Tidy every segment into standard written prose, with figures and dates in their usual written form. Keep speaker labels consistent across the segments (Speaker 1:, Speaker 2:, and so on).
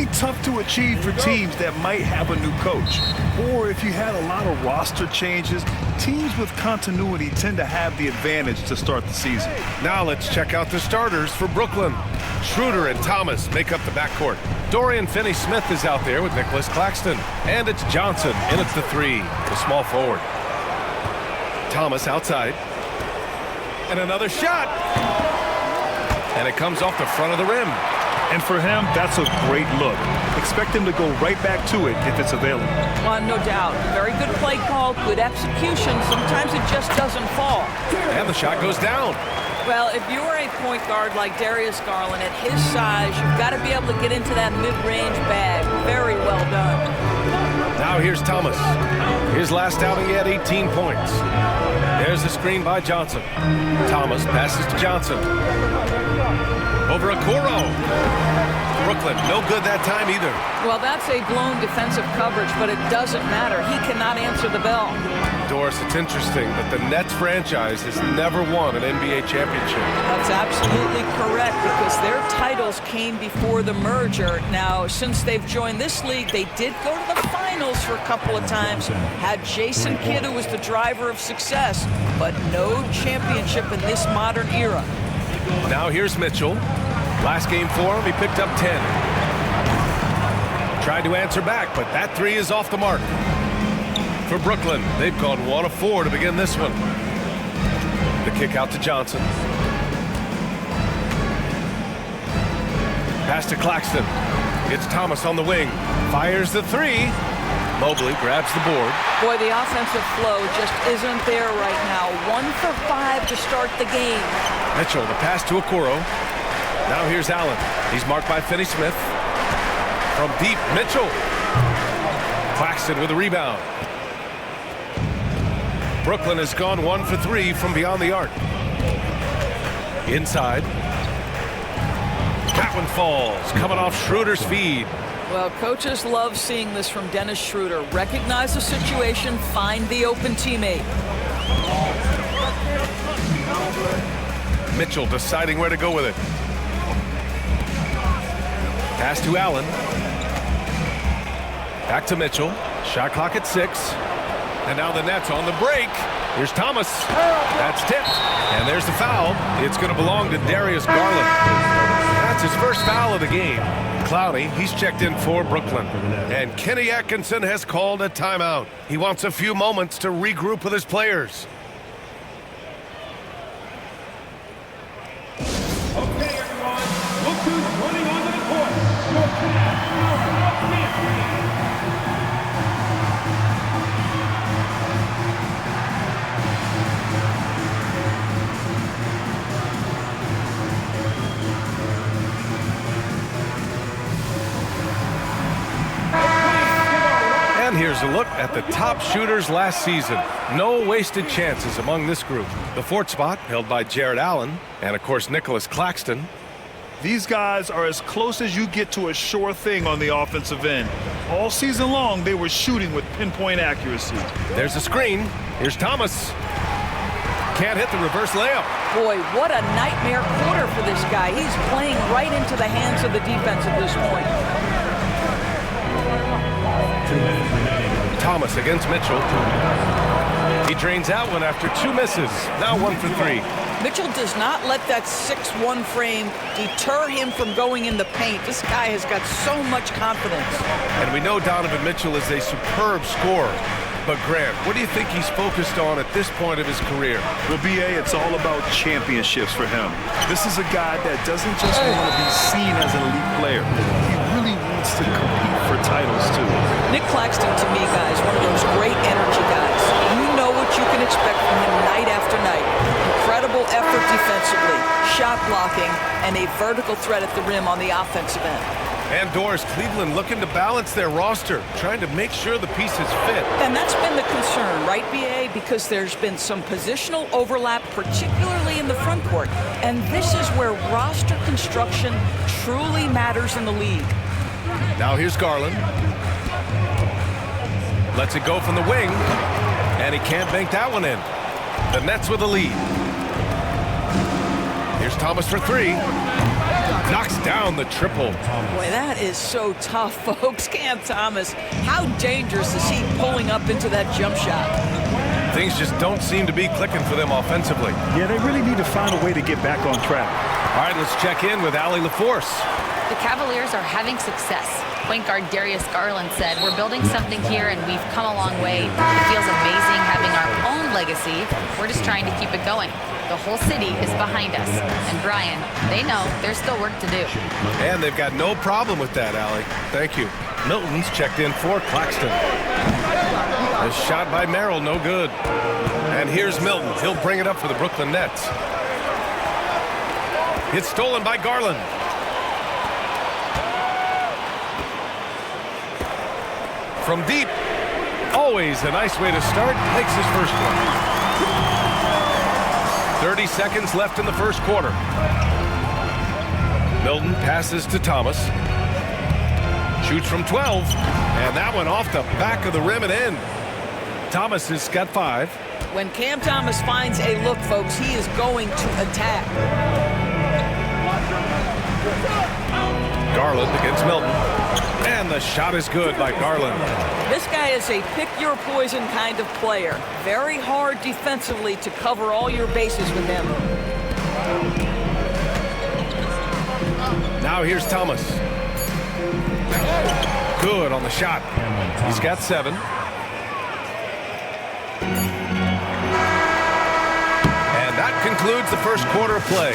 Speaker 1: be tough to achieve for teams that might have a new coach. Or if you had a lot of roster changes, teams with continuity tend to have the advantage to start the season.
Speaker 2: Now let's check out the starters for Brooklyn. Schroeder and Thomas make up the backcourt. Dorian Finney-Smith is out there with Nicholas Claxton. And it's Johnson in at the 3, the small forward. Thomas outside. And another shot. And it comes off the front of the rim.
Speaker 1: And for him, that's a great look. Expect him to go right back to it if it's available.
Speaker 3: No doubt. Very good play call, good execution. Sometimes it just doesn't fall.
Speaker 2: And the shot goes down.
Speaker 3: Well, if you're a point guard like Darius Garland, at his size, you've got to be able to get into that mid-range bag. Very well done.
Speaker 2: Now here's Thomas. His last outing, he had 18 points. There's the screen by Johnson. Thomas passes to Johnson. Over Okoro. Brooklyn, no good that time either.
Speaker 3: Well, that's a blown defensive coverage, but it doesn't matter. He cannot answer the bell.
Speaker 2: Doris, it's interesting that the Nets franchise has never won an NBA championship.
Speaker 3: That's absolutely correct, because their titles came before the merger. Now, since they've joined this league, they did go to the finals for a couple of times. Had Jason Kidd, who was the driver of success, but no championship in this modern era.
Speaker 2: Now here's Mitchell. Last game for him, he picked up 10. Tried to answer back, but that 3 is off the mark. For Brooklyn, they've gone 1 of 4 to begin this one. The kick out to Johnson. Pass to Claxton. It's Thomas on the wing. Fires the 3. Mobley grabs the board.
Speaker 3: Boy, the offensive flow just isn't there right now. 1 for 5 to start the game.
Speaker 2: Mitchell, the pass to Okoro. Now here's Allen. He's marked by Finney-Smith. From deep, Mitchell. Claxton with a rebound. Brooklyn has gone 1 for 3 from beyond the arc. Inside. That one falls, coming off Schroeder's feed.
Speaker 3: Well, coaches love seeing this from Dennis Schroeder. Recognize the situation, find the open teammate.
Speaker 2: Mitchell deciding where to go with it. Pass to Allen. Back to Mitchell. Shot clock at 6. And now the Nets on the break. Here's Thomas. That's tipped. And there's the foul. It's going to belong to Darius Garland. That's his first foul of the game. Cloudy, he's checked in for Brooklyn. And Kenny Atkinson has called a timeout. He wants a few moments to regroup with his players.
Speaker 4: Okay, everyone. Look who's running onto the court. Your champion.
Speaker 2: And here's a look at the top shooters last season. No wasted chances among this group. The 4th spot held by Jared Allen and, of course, Nicholas Claxton.
Speaker 1: These guys are as close as you get to a sure thing on the offensive end. All season long, they were shooting with pinpoint accuracy.
Speaker 2: There's a screen. Here's Thomas. Can't hit the reverse layup.
Speaker 3: Boy, what a nightmare quarter for this guy. He's playing right into the hands of the defense at this point.
Speaker 2: Thomas against Mitchell. He drains that one after 2 misses. Now 1 for 3.
Speaker 3: Mitchell does not let that 6'1" frame deter him from going in the paint. This guy has got so much confidence.
Speaker 2: And we know Donovan Mitchell is a superb scorer. But Grant, what do you think he's focused on at this point of his career?
Speaker 1: Well, B.A., it's all about championships for him. This is a guy that doesn't just want to be seen as an elite player. He really wants to compete for titles, too.
Speaker 3: Nick Claxton, to me, guys, one of those great energy guys. You know what you can expect from him night after night. Incredible effort defensively, shot blocking, and a vertical threat at the rim on the offensive end.
Speaker 2: And Doris, Cleveland looking to balance their roster, trying to make sure the pieces fit.
Speaker 3: And that's been the concern, right, B.A.? Because there's been some positional overlap, particularly in the front court. And this is where roster construction truly matters in the league.
Speaker 2: Now here's Garland. Lets it go from the wing. And he can't bank that one in. The Nets with a lead. Here's Thomas for 3. Knocks down down the triple.
Speaker 3: Boy, that is so tough, folks. Cam Thomas, how dangerous is he pulling up into that jump shot?
Speaker 2: Things just don't seem to be clicking for them offensively.
Speaker 1: Yeah, they really need to find a way to get back on track.
Speaker 2: All right, let's check in with Allie LaForce.
Speaker 5: The Cavaliers are having success. Point guard Darius Garland said, "We're building something here and we've come a long way. It feels amazing having our own legacy. We're just trying to keep it going. The whole city is behind us." And Brian, they know there's still work to do.
Speaker 2: And they've got no problem with that, Allie. Thank you. Milton's checked in for Claxton. A shot by Merrill, no good. And here's Milton. He'll bring it up for the Brooklyn Nets. It's stolen by Garland. From deep, always a nice way to start. Makes his first one. 30 seconds left in the first quarter. Milton passes to Thomas. Shoots from 12, and that one off the back of the rim and in. Thomas has got 5.
Speaker 3: When Cam Thomas finds a look, folks, he is going to attack.
Speaker 2: Garland against Milton. And the shot is good by Garland.
Speaker 3: This guy is a pick-your-poison kind of player. Very hard defensively to cover all your bases with him.
Speaker 2: Now here's Thomas. Good on the shot. He's got 7. And that concludes the first quarter of play.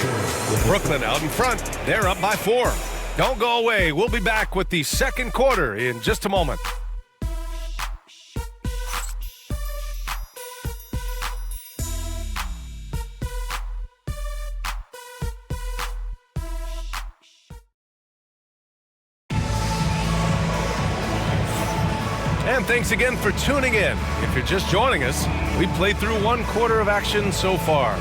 Speaker 2: Brooklyn out in front. They're up by 4. Don't go away. We'll be back with the second quarter in just a moment. And thanks again for tuning in. If you're just joining us, we played through 1 quarter of action so far.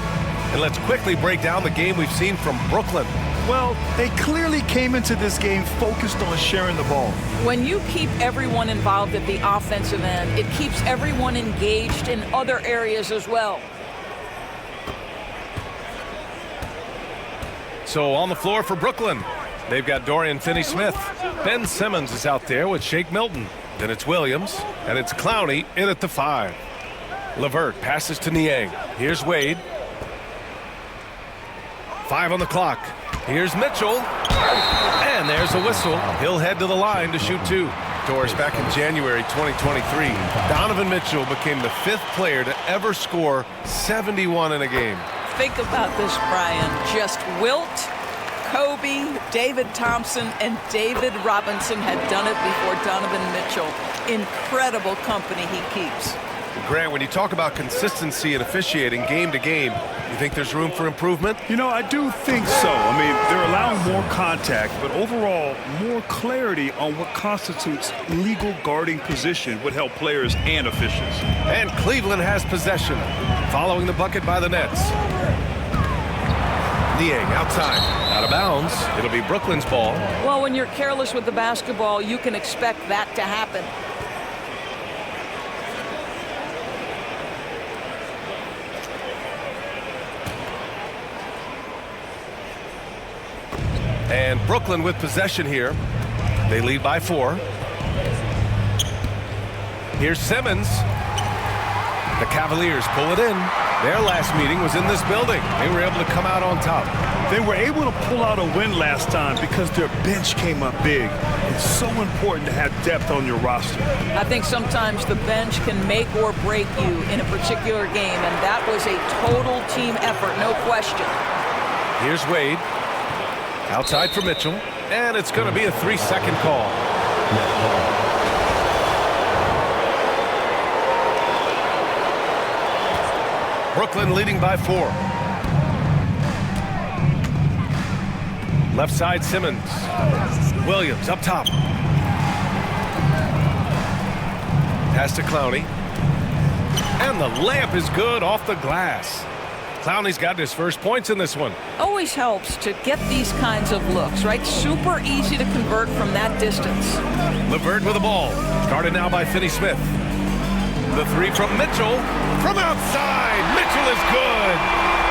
Speaker 2: And let's quickly break down the game we've seen from Brooklyn.
Speaker 1: Well, they clearly came into this game focused on sharing the ball.
Speaker 3: When you keep everyone involved at the offensive end, it keeps everyone engaged in other areas as well.
Speaker 2: So on the floor for Brooklyn, they've got Dorian Finney-Smith. Ben Simmons is out there with Shake Milton. Then it's Williams, and it's Clowney in at the 5. LeVert passes to Niang. Here's Wade. 5 on the clock. Here's Mitchell. And there's a whistle. He'll head to the line to shoot 2. Doris, back in January 2023, Donovan Mitchell became the 5th player to ever score 71 in a game.
Speaker 3: Think about this, Brian. Just Wilt, Kobe, David Thompson, and David Robinson had done it before Donovan Mitchell. Incredible company he keeps.
Speaker 2: Grant, when you talk about consistency and officiating game to game, you think there's room for improvement?
Speaker 1: You know, I do think so. I mean, they're allowing more contact, but overall, more clarity on what constitutes legal guarding position would help players and officials.
Speaker 2: And Cleveland has possession, following the bucket by the Nets. Niang outside, out of bounds. It'll be Brooklyn's ball.
Speaker 3: Well, when you're careless with the basketball, you can expect that to happen.
Speaker 2: And Brooklyn with possession here. They lead by 4. Here's Simmons. The Cavaliers pull it in. Their last meeting was in this building. They were able to come out on top.
Speaker 1: They were able to pull out a win last time because their bench came up big. It's so important to have depth on your roster.
Speaker 3: I think sometimes the bench can make or break you in a particular game, and that was a total team effort, no question.
Speaker 2: Here's Wade. Outside for Mitchell. And it's going to be a 3-second call. Brooklyn leading by 4. Left side, Simmons. Williams up top. Pass to Clowney. And the layup is good off the glass. Clowney's got his first points in this one.
Speaker 3: Always helps to get these kinds of looks, right? Super easy to convert from that distance.
Speaker 2: LeVert with the ball. Guarded now by Finney-Smith. The 3 from Mitchell. From outside. Mitchell is good.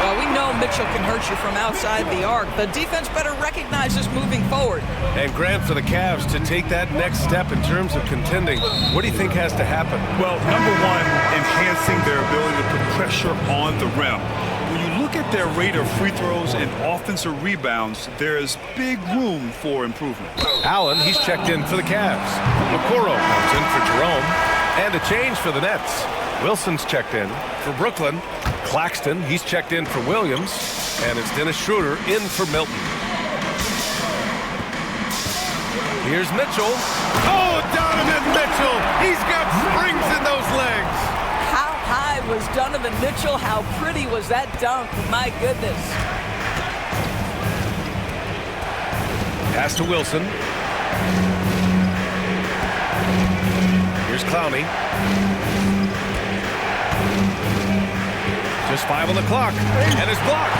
Speaker 3: Well, we know Mitchell can hurt you from outside the arc. The defense better recognize this moving forward.
Speaker 2: And Grant, for the Cavs to take that next step in terms of contending, what do you think has to happen?
Speaker 1: Well, number one, enhancing their ability to put pressure on the rim. When you look at their rate of free throws and offensive rebounds, there's big room for improvement.
Speaker 2: Allen, he's checked in for the Cavs. Okoro comes in for Jerome. And a change for the Nets. Wilson's checked in for Brooklyn. Claxton, he's checked in for Williams. And it's Dennis Schroeder in for Milton. Here's Mitchell. Oh, Donovan Mitchell! He's got springs in those legs.
Speaker 3: How high was Donovan Mitchell? How pretty was that dunk? My goodness.
Speaker 2: Pass to Wilson. Here's Clowney. Just 5 on the clock, and it's blocked.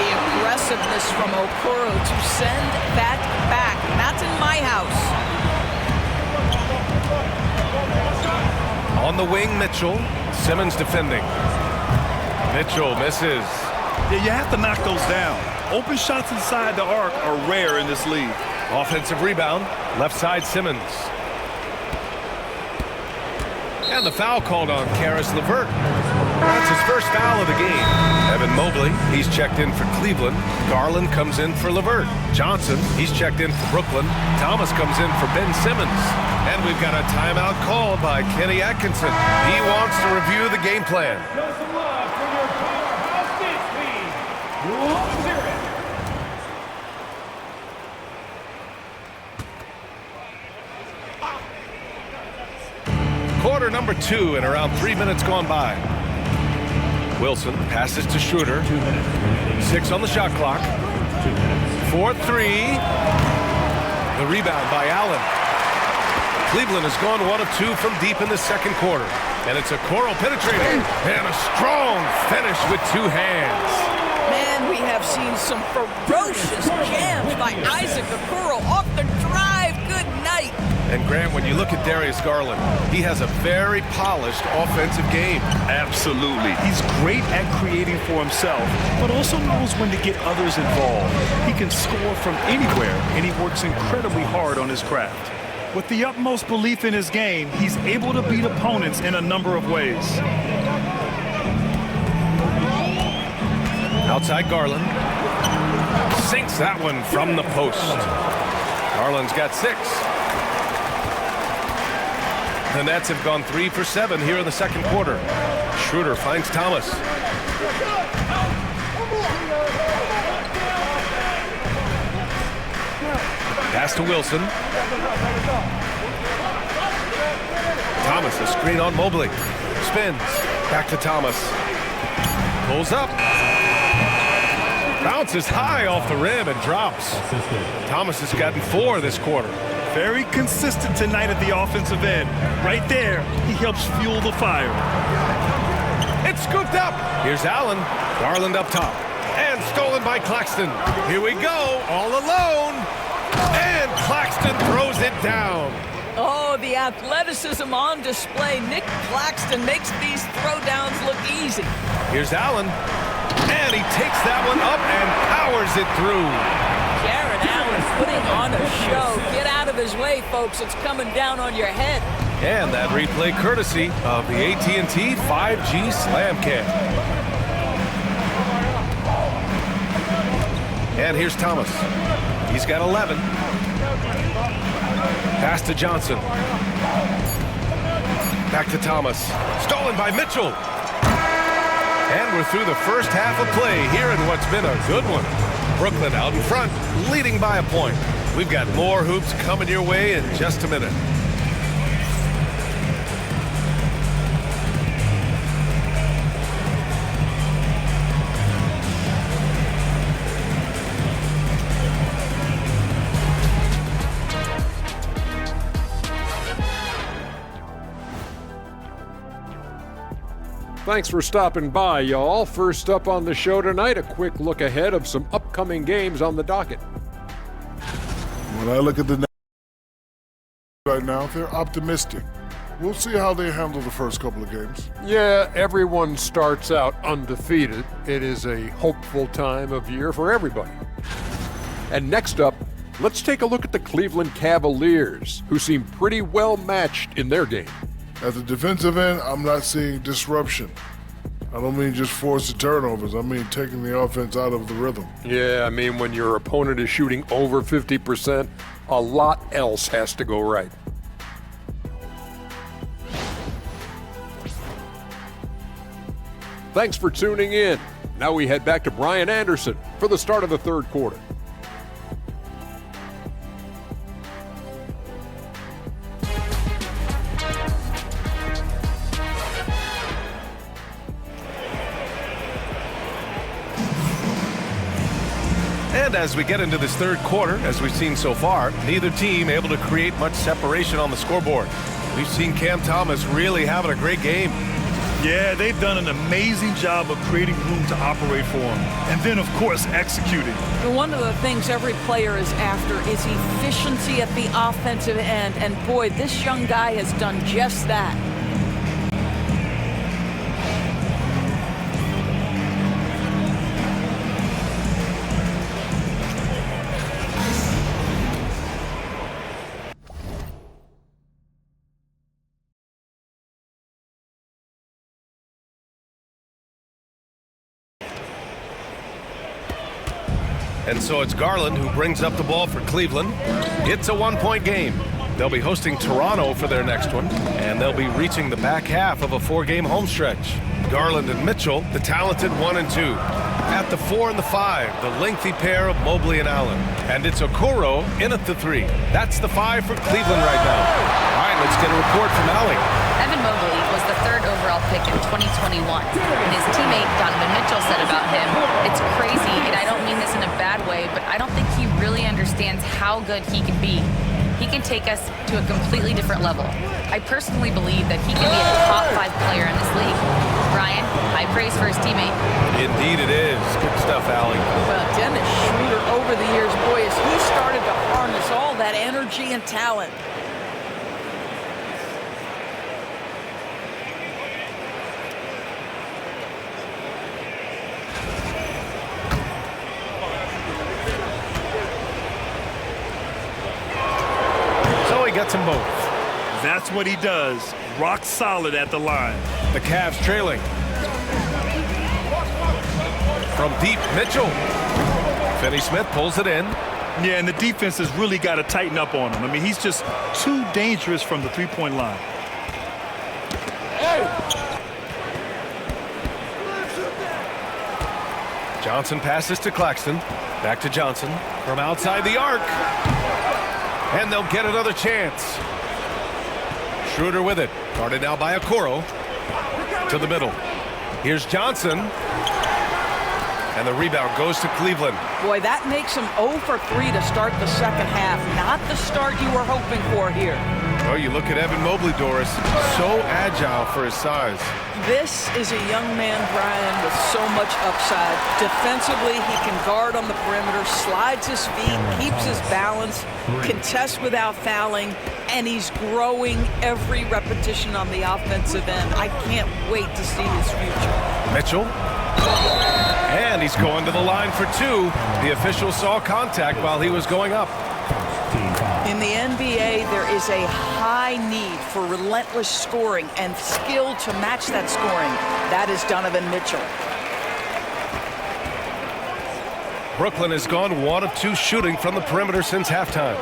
Speaker 3: The aggressiveness from Okoro to send that back. That's in my house.
Speaker 2: On the wing, Mitchell. Simmons defending. Mitchell misses.
Speaker 1: Yeah, you have to knock those down. Open shots inside the arc are rare in this league.
Speaker 2: Offensive rebound, left side Simmons. And the foul called on Karis LeVert. That's his first foul of the game. Evan Mobley, he's checked in for Cleveland. Garland comes in for LeVert. Johnson, he's checked in for Brooklyn. Thomas comes in for Ben Simmons. And we've got a timeout called by Kenny Atkinson. He wants to review the game plan.
Speaker 4: Show some love for your car offense team. Let's hear it.
Speaker 2: Quarter number 2 and around 3 minutes gone by. Wilson passes to Schroeder. 6 on the shot clock. 4-3. The rebound by Allen. Cleveland has gone 1 of 2 from deep in the second quarter. And it's a Okoro penetrating. And a strong finish with 2 hands.
Speaker 3: Man, we have seen some ferocious jams by Isaac Okoro off the drive. Good night.
Speaker 2: And Grant, when you look at Darius Garland, he has a very polished offensive game.
Speaker 1: Absolutely. He's great at creating for himself, but also knows when to get others involved. He can score from anywhere, and he works incredibly hard on his craft. With the utmost belief in his game, he's able to beat opponents in a number of ways.
Speaker 2: Outside Garland. Sinks that one from the post. Garland's got 6. The Nets have gone 3 for 7 here in the second quarter. Schroeder finds Thomas. Pass to Wilson. Thomas, a screen on Mobley. Spins. Back to Thomas. Pulls up. Bounces high off the rim and drops. Thomas has gotten 4 this quarter.
Speaker 1: Very consistent tonight at the offensive end. Right there, he helps fuel the fire.
Speaker 2: It's scooped up. Here's Allen. Garland up top. And stolen by Claxton. Here we go, all alone. And Claxton throws it down.
Speaker 3: Oh, the athleticism on display. Nick Claxton makes these throwdowns look easy.
Speaker 2: Here's Allen. And he takes that one up and powers it through.
Speaker 3: Jared Allen putting on a show. Get out of his way, folks. It's coming down on your head.
Speaker 2: And that replay courtesy of the AT&T 5G Slam Cam. And here's Thomas. He's got 11. Pass to Johnson. Back to Thomas. Stolen by Mitchell. And we're through the first half of play here in what's been a good one. Brooklyn out in front, leading by a point. We've got more hoops coming your way in just a minute.
Speaker 6: Thanks for stopping by, y'all. First up on the show tonight, a quick look ahead of some upcoming games on the docket.
Speaker 7: When I look at the Nets right now, they're optimistic. We'll see how they handle the first couple of games.
Speaker 6: Yeah, everyone starts out undefeated. It is a hopeful time of year for everybody. And next up, let's take a look at the Cleveland Cavaliers, who seem pretty well matched in their game.
Speaker 7: At the defensive end, I'm not seeing disruption. I don't mean just forced turnovers. I mean taking the offense out of the rhythm.
Speaker 6: Yeah, I mean when your opponent is shooting over 50%, a lot else has to go right. Thanks for tuning in. Now we head back to Brian Anderson for the start of the third quarter.
Speaker 2: And as we get into this third quarter, as we've seen so far, neither team able to create much separation on the scoreboard. We've seen Cam Thomas really having a great game.
Speaker 1: Yeah, they've done an amazing job of creating room to operate for him. And then, of course, executing.
Speaker 3: One of the things every player is after is efficiency at the offensive end. And boy, this young guy has done just that.
Speaker 2: And so it's Garland who brings up the ball for Cleveland. It's a one-point game. They'll be hosting Toronto for their next one, and they'll be reaching the back half of a four-game homestretch. Garland and Mitchell, the talented 1 and 2. At the 4 and the 5, the lengthy pair of Mobley and Allen. And it's Okoro in at the 3. That's the 5 for Cleveland right now. All right, let's get a report from Allie.
Speaker 5: Evan Mobley was the 3rd overall pick in 2021. And his teammate Donovan Mitchell said about him, "It's crazy, and I don't mean this in a bad way, but I don't think he really understands how good he can be. He can take us to a completely different level. I personally believe that he can be a top 5 player in this league." Brian, high praise for his teammate.
Speaker 2: Indeed it is. Good stuff, Allie.
Speaker 3: Well, Dennis Schroeder over the years, boy, as he started to harness all that energy and talent.
Speaker 2: So he gets them both.
Speaker 1: That's what he does. Rock solid at the line.
Speaker 2: The Cavs trailing. From deep, Mitchell. Finney-Smith pulls it in.
Speaker 1: Yeah, and the defense has really got to tighten up on him. I mean, he's just too dangerous from the three-point line.
Speaker 2: Johnson passes to Claxton. Back to Johnson from outside the arc. And they'll get another chance. Schroeder with it. Guarded now by Okoro. To the middle. Here's Johnson. And the rebound goes to Cleveland.
Speaker 3: Boy, that makes him 0 for 3 to start the second half. Not the start you were hoping for here.
Speaker 2: Oh, you look at Evan Mobley, Doris. So agile for his size.
Speaker 3: This is a young man, Brian, with so much upside. Defensively, he can guard on the perimeter, slides his feet, keeps his balance, contests without fouling, and he's growing every repetition on the offensive end. I can't wait to see his future.
Speaker 2: Mitchell. And he's going to the line for 2. The official saw contact while he was going up.
Speaker 3: In the NBA, there is a high need for relentless scoring and skill to match that scoring. That is Donovan Mitchell.
Speaker 2: Brooklyn has gone 1 of 2 shooting from the perimeter since halftime.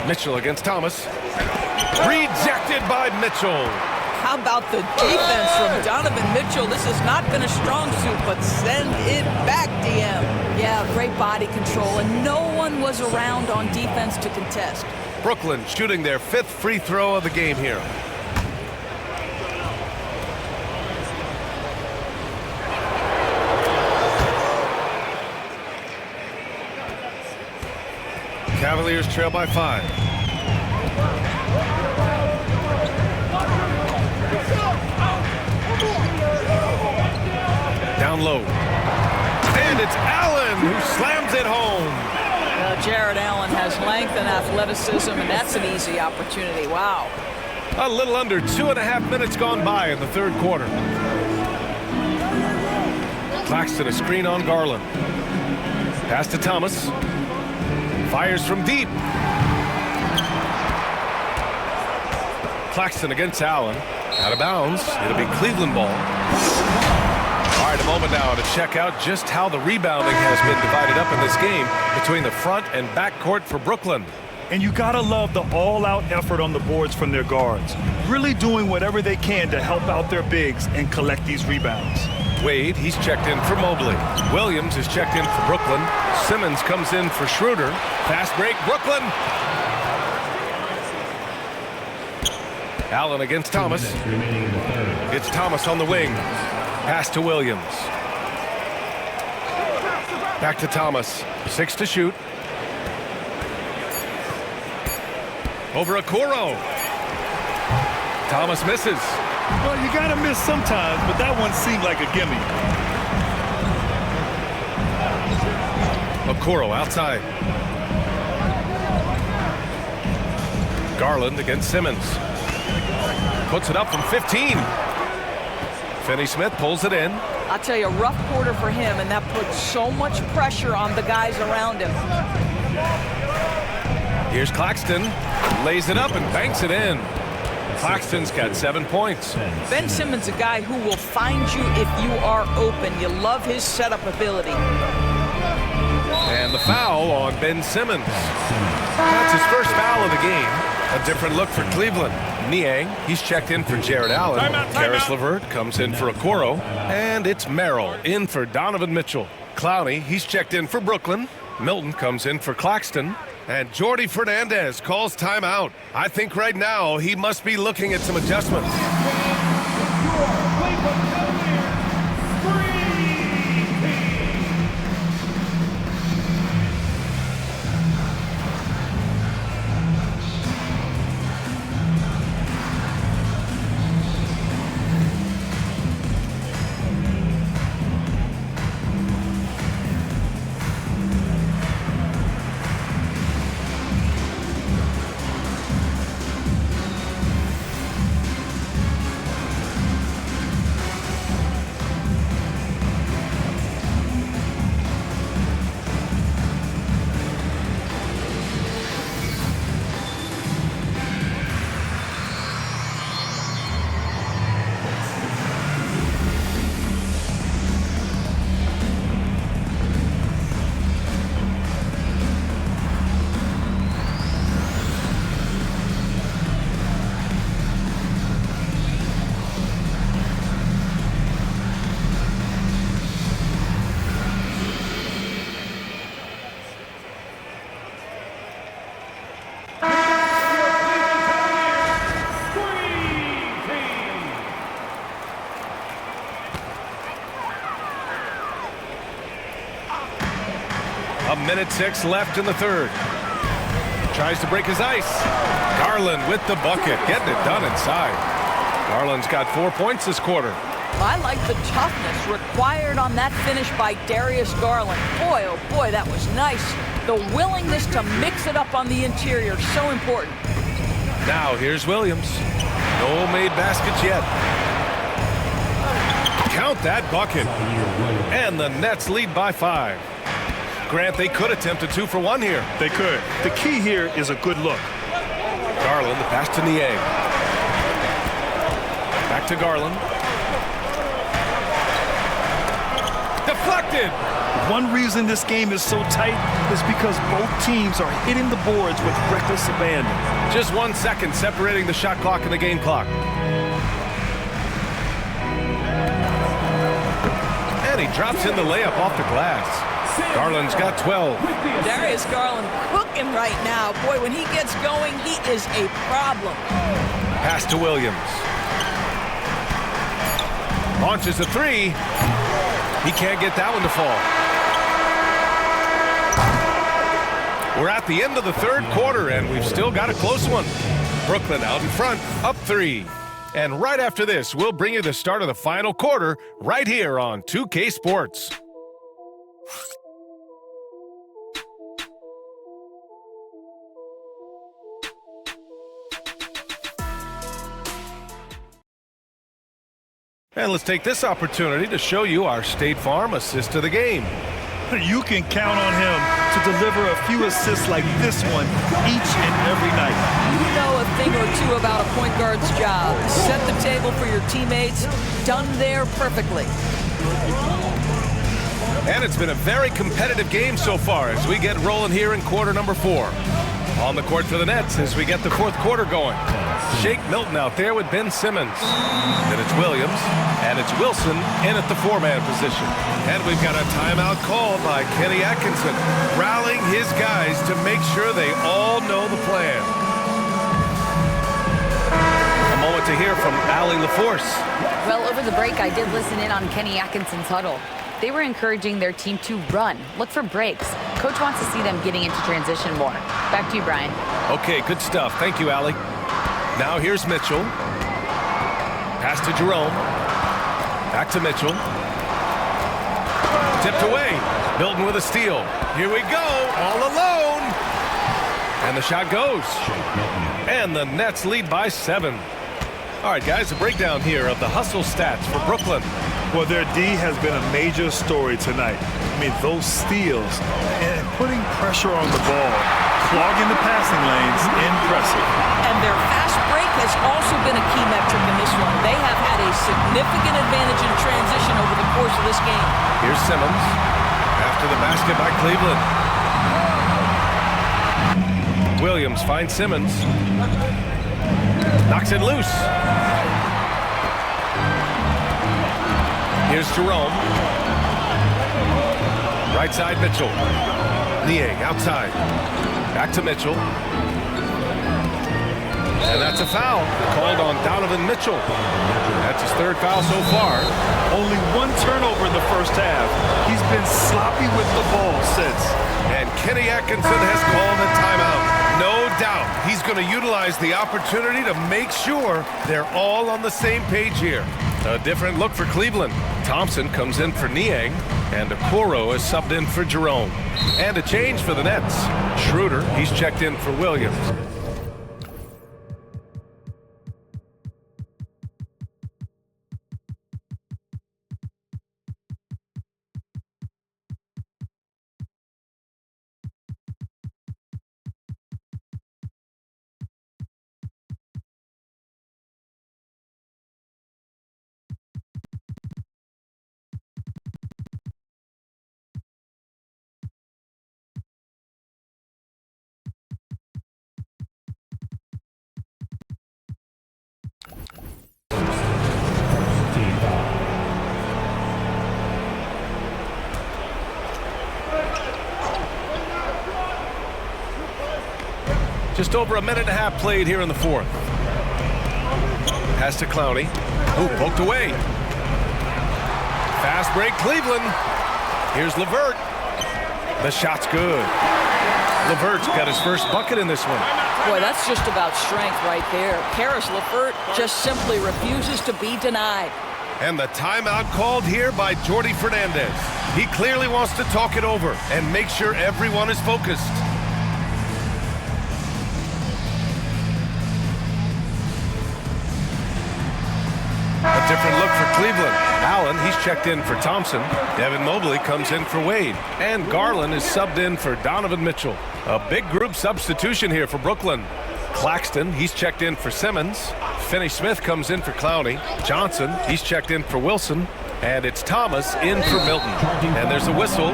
Speaker 2: Mitchell against Thomas. Rejected by Mitchell.
Speaker 3: How about the defense from Donovan Mitchell? This has not been a strong suit, but send it back, DM. Yeah, great body control, and no one was around on defense to contest.
Speaker 2: Brooklyn shooting their 5th free throw of the game here. Cavaliers trail by 5. Down low. And it's Allen who slams it home.
Speaker 3: Jared Allen has length and and athleticism, and that's an easy opportunity. Wow.
Speaker 2: A little under 2.5 minutes gone by in the third quarter. Claxton, a screen on Garland. Pass to Thomas. Fires from deep. Claxton against Allen. Out of bounds. It'll be Cleveland ball. All right, a moment now to check out just how the rebounding has been divided up in this game between the front and back court for Brooklyn.
Speaker 1: And you gotta love the all-out effort on the boards from their guards. Really doing whatever they can to help out their bigs and collect these rebounds.
Speaker 2: Wade, he's checked in for Mobley. Williams is checked in for Brooklyn. Simmons comes in for Schroeder. Fast break, Brooklyn. Allen against Thomas. It's Thomas on the wing. Pass to Williams. Back to Thomas. 6 to shoot. Over Okoro. Thomas misses.
Speaker 1: Well, you gotta miss sometimes, but that one seemed like a gimme.
Speaker 2: Okoro outside. Garland against Simmons. Puts it up from 15. Finney-Smith pulls it in.
Speaker 3: I'll tell you, a rough quarter for him, and that puts so much pressure on the guys around him.
Speaker 2: Here's Claxton. Lays it up and banks it in. Claxton's got 7 points.
Speaker 3: Ben Simmons, a guy who will find you if you are open. You love his setup ability.
Speaker 2: And the foul on Ben Simmons. That's his first foul of the game. A different look for Cleveland. Niang, he's checked in for Jared Allen. Karis LeVert comes in for Okoro. And it's Merrill in for Donovan Mitchell. Clowney, he's checked in for Brooklyn. Milton comes in for Claxton. And Jordi Fernandez calls timeout. I think right now he must be looking at some adjustments. Minute 6 left in the third. Tries to break his ice. Garland with the bucket, getting it done inside. Garland's got 4 points this quarter.
Speaker 3: I like the toughness required on that finish by Darius Garland. Boy, oh boy, that was nice. The willingness to mix it up on the interior, so important.
Speaker 2: Now here's Williams. No made baskets yet. Count that bucket. And the Nets lead by 5. Grant, they could attempt a 2 for 1 here.
Speaker 1: They could. The key here is a good look.
Speaker 2: Garland, the pass to Niang. Back to Garland. Deflected!
Speaker 1: One reason this game is so tight is because both teams are hitting the boards with reckless abandon.
Speaker 2: Just 1 second separating the shot clock and the game clock. And he drops in the layup off the glass. Garland's got 12.
Speaker 3: Darius Garland cooking right now. Boy, when he gets going, he is a problem.
Speaker 2: Pass to Williams. Launches a 3. He can't get that one to fall. We're at the end of the third quarter, and we've still got a close one. Brooklyn out in front, up 3. And right after this, we'll bring you the start of the final quarter right here on 2K Sports. And let's take this opportunity to show you our State Farm assist of the game.
Speaker 1: You can count on him to deliver a few assists like this one each and every night.
Speaker 3: You know a thing or two about a point guard's job. Set the table for your teammates. Done there perfectly.
Speaker 2: And it's been a very competitive game so far as we get rolling here in quarter number 4. On the court for the Nets as we get the fourth quarter going. Shake Milton out there with Ben Simmons. Then it's Williams, and it's Wilson in at the 4-man position. And we've got a timeout called by Kenny Atkinson, rallying his guys to make sure they all know the plan. A moment to hear from Allie LaForce.
Speaker 5: Well, over the break, I did listen in on Kenny Atkinson's huddle. They were encouraging their team to run, look for breaks. Coach wants to see them getting into transition more. Back to you, Brian.
Speaker 2: Okay, good stuff. Thank you, Allie. Now here's Mitchell. Pass to Jerome. Back to Mitchell. Tipped away. Milton with a steal. Here we go, all alone. And the shot goes. And the Nets lead by 7. All right, guys, a breakdown here of the hustle stats for Brooklyn.
Speaker 1: Well, their D has been a major story tonight. I mean, those steals and putting pressure on the ball, clogging the passing lanes, impressive.
Speaker 3: And their fast break has also been a key metric in this one. They have had a significant advantage in transition over the course of this game.
Speaker 2: Here's Simmons after the basket by Cleveland. Williams finds Simmons. Knocks it loose. Here's Jerome. Right side, Mitchell. Niang outside. Back to Mitchell. And that's a foul called on Donovan Mitchell. That's his 3rd foul so far.
Speaker 1: Only 1 turnover in the first half. He's been sloppy with the ball since.
Speaker 2: And Kenny Atkinson has called a timeout. No doubt he's going to utilize the opportunity to make sure they're all on the same page here. A different look for Cleveland. Thompson comes in for Niang, and Okoro is subbed in for Jerome. And a change for the Nets. Schroeder, he's checked in for Williams. Just over a minute and a half played here in the 4th. Pass to Clowney. Oh, poked away. Fast break, Cleveland. Here's LeVert. The shot's good. LeVert's got his first bucket in this one.
Speaker 3: Boy, that's just about strength right there. Karis LeVert just simply refuses to be denied.
Speaker 2: And the timeout called here by Jordi Fernandez. He clearly wants to talk it over and make sure everyone is focused. A different look for Cleveland. Allen, he's checked in for Thompson. Devin Mobley comes in for Wade. And Garland is subbed in for Donovan Mitchell. A big group substitution here for Brooklyn. Claxton, he's checked in for Simmons. Finney-Smith comes in for Clowney. Johnson, he's checked in for Wilson. And it's Thomas in for Milton. And there's a whistle.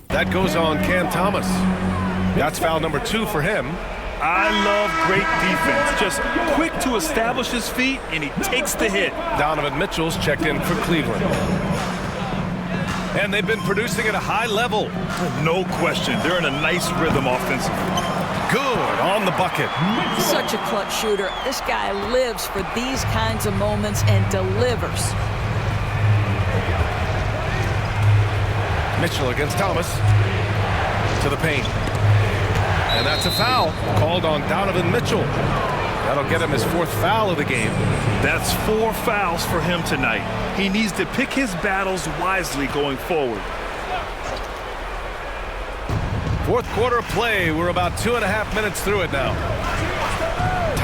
Speaker 2: That goes on Cam Thomas. That's foul number 2 for him.
Speaker 1: I love great defense. Just quick to establish his feet, and he takes the hit.
Speaker 2: Donovan Mitchell's checked in for Cleveland. And they've been producing at a high level.
Speaker 1: No question. They're in a nice rhythm offensively.
Speaker 2: Good on the bucket.
Speaker 3: Such a clutch shooter. This guy lives for these kinds of moments and delivers.
Speaker 2: Mitchell against Thomas. To the paint. And that's a foul called on Donovan Mitchell. That'll get him his 4th foul of the game.
Speaker 1: That's 4 fouls for him tonight. He needs to pick his battles wisely going forward.
Speaker 2: 4th quarter of play. We're about 2.5 minutes through it now.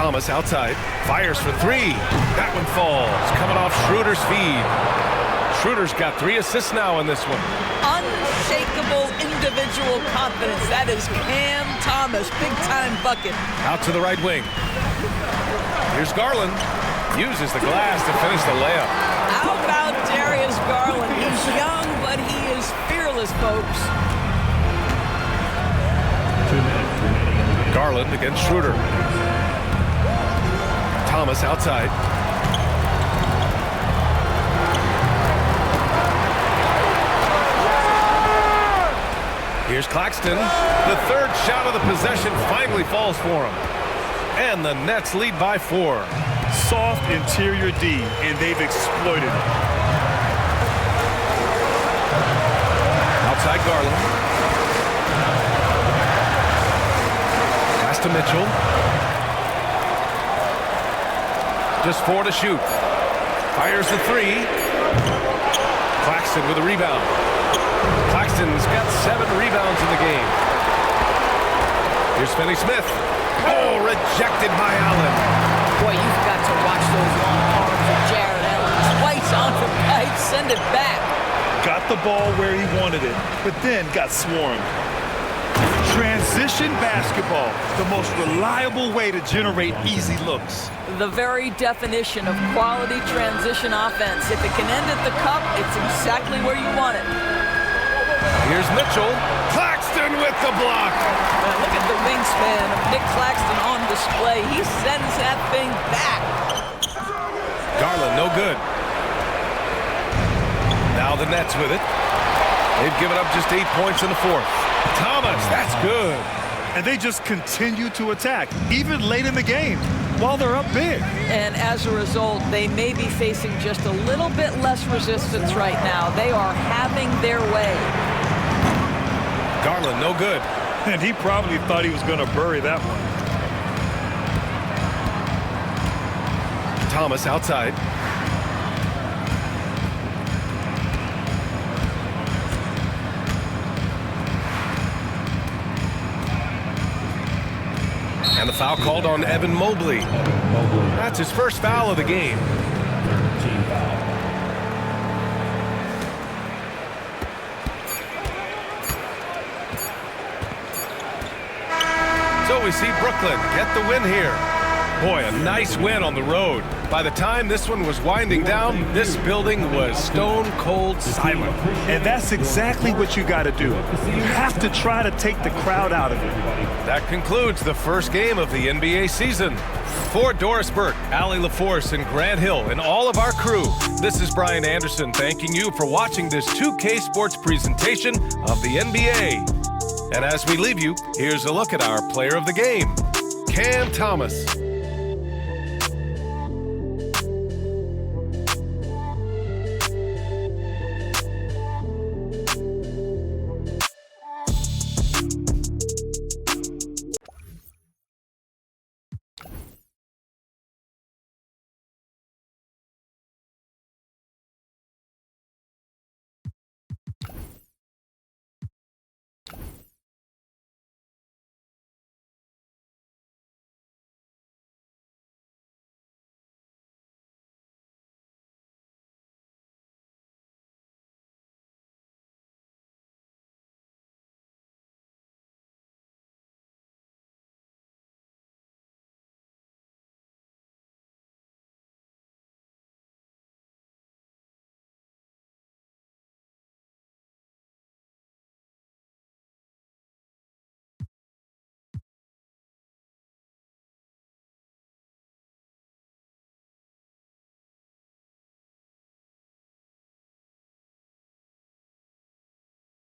Speaker 2: Thomas outside, fires for three. That one falls, coming off Schroeder's feed. Schroeder's got 3 assists now in this one.
Speaker 3: Unshakable individual confidence. That is Cam Thomas, big-time bucket.
Speaker 2: Out to the right wing. Here's Garland. Uses the glass to finish the layup.
Speaker 3: How about Darius Garland? He's young, but he is fearless, folks.
Speaker 2: Garland against Schroeder. Thomas outside. Here's Claxton. The third shot of the possession finally falls for him. And the Nets lead by 4.
Speaker 1: Soft interior D, and they've exploited it.
Speaker 2: Outside Garland. Pass to Mitchell. Just 4 to shoot. Fires the 3. Claxton with a rebound. Claxton's got 7 rebounds in the game. Here's Finney-Smith. Oh, rejected by Allen.
Speaker 3: Boy, you've got to watch those long arms of Jared Allen. Twice on for Pike, send it back.
Speaker 1: Got the ball where he wanted it, but then got swarmed. Transition basketball, the most reliable way to generate easy looks.
Speaker 3: The very definition of quality transition offense. If it can end at the cup, it's exactly where you want it.
Speaker 2: Here's Mitchell. Claxton with the block.
Speaker 3: Look at the wingspan of Nick Claxton on display. He sends that thing back.
Speaker 2: Garland, no good. Now the Nets with it. They've given up just 8 points in the 4th. Thomas, that's good.
Speaker 1: And they just continue to attack, even late in the game, while they're up big.
Speaker 3: And as a result, they may be facing just a little bit less resistance right now. They are having their way.
Speaker 2: Garland, no good.
Speaker 1: And he probably thought he was going to bury that one.
Speaker 2: Thomas outside. And the foul called on Evan Mobley. That's his first foul of the game. So we see Brooklyn get the win here. Boy, a nice win on the road. By the time this one was winding down, this building was stone cold silent.
Speaker 1: And that's exactly what you got to do. You have to try to take the crowd out of it.
Speaker 2: That concludes the first game of the NBA season. For Doris Burke, Allie LaForce, and Grant Hill, and all of our crew, this is Brian Anderson thanking you for watching this 2K Sports presentation of the NBA. And as we leave you, here's a look at our player of the game, Cam Thomas.